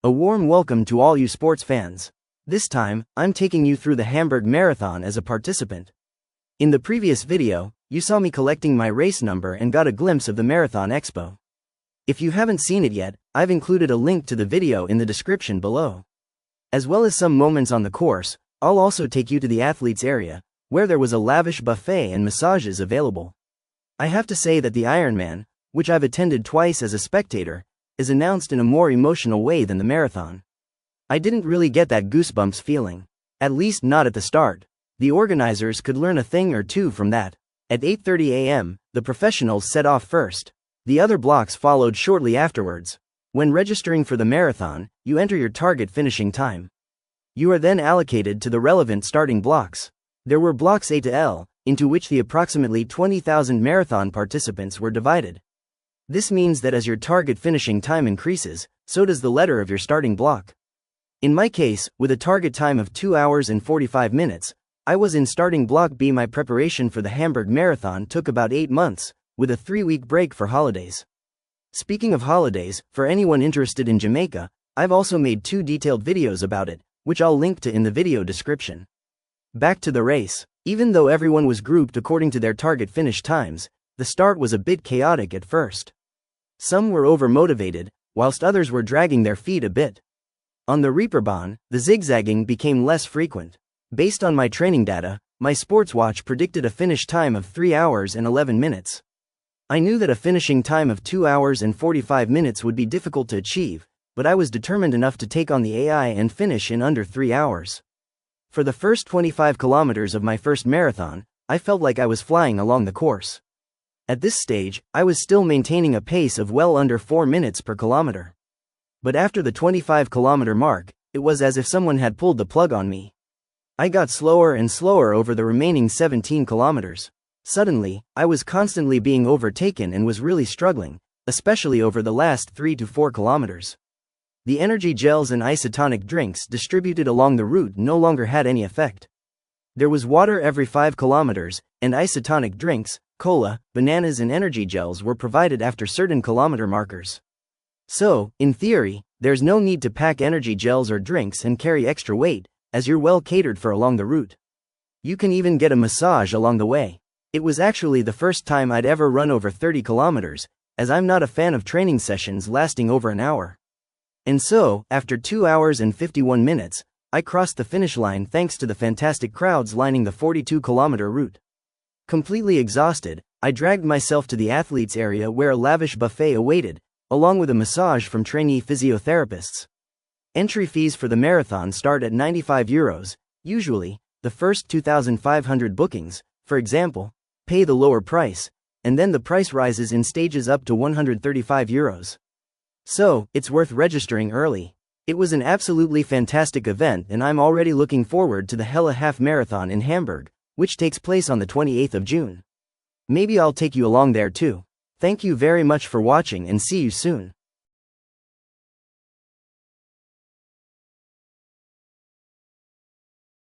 A warm welcome to all you sports fans. This time, I'm taking you through the Hamburg Marathon as a participant. In the previous video, you saw me collecting my race number and got a glimpse of the Marathon Expo. If you haven't seen it yet, I've included a link to the video in the description below. As well as some moments on the course, I'll also take you to the athletes area, where there was a lavish buffet and massages available. I have to say that the Ironman, which I've attended twice as a spectator, is announced in a more emotional way than the marathon. I didn't really get that goosebumps feeling. At least not at the start. The organizers could learn a thing or two from that. At 8:30 a.m., the professionals set off first. The other blocks followed shortly afterwards. When registering for the marathon, you enter your target finishing time. You are then allocated to the relevant starting blocks. There were blocks A to L, into which the approximately 20,000 marathon participants were divided. This means that as your target finishing time increases, so does the letter of your starting block. In my case, with a target time of 2 hours and 45 minutes, I was in starting block B. My preparation for the Hamburg Marathon took about 8 months, with a 3-week break for holidays. Speaking of holidays, for anyone interested in Jamaica, I've also made 2 detailed videos about it, which I'll link to in the video description. Back to the race. Even though everyone was grouped according to their target finish times, the start was a bit chaotic at first. Some were over-motivated, whilst others were dragging their feet a bit. On the Reeperbahn, the zigzagging became less frequent. Based on my training data, my sports watch predicted a finish time of 3 hours and 11 minutes. I knew that a finishing time of 2 hours and 45 minutes would be difficult to achieve, but I was determined enough to take on the AI and finish in under 3 hours. For the first 25 kilometers of my first marathon, I felt like I was flying along the course. At this stage, I was still maintaining a pace of well under 4 minutes per kilometer. But after the 25-kilometer mark, it was as if someone had pulled the plug on me. I got slower and slower over the remaining 17 kilometers. Suddenly, I was constantly being overtaken and was really struggling, especially over the last 3 to 4 kilometers. The energy gels and isotonic drinks distributed along the route no longer had any effect. There was water every 5 kilometers, and isotonic drinks, cola, bananas and energy gels were provided after certain kilometer markers. So, in theory, there's no need to pack energy gels or drinks and carry extra weight, as you're well catered for along the route. You can even get a massage along the way. It was actually the first time I'd ever run over 30 kilometers, as I'm not a fan of training sessions lasting over an hour. And so, after 2 hours and 51 minutes, I crossed the finish line thanks to the fantastic crowds lining the 42-kilometer route. Completely exhausted, I dragged myself to the athletes area where a lavish buffet awaited, along with a massage from trainee physiotherapists. Entry fees for the marathon start at €95. Usually, the first 2,500 bookings, for example, pay the lower price, and then the price rises in stages up to €135. So, it's worth registering early. It was an absolutely fantastic event and I'm already looking forward to the Hella Half Marathon in Hamburg, which takes place on the 28th of June. Maybe I'll take you along there too. Thank you very much for watching and see you soon.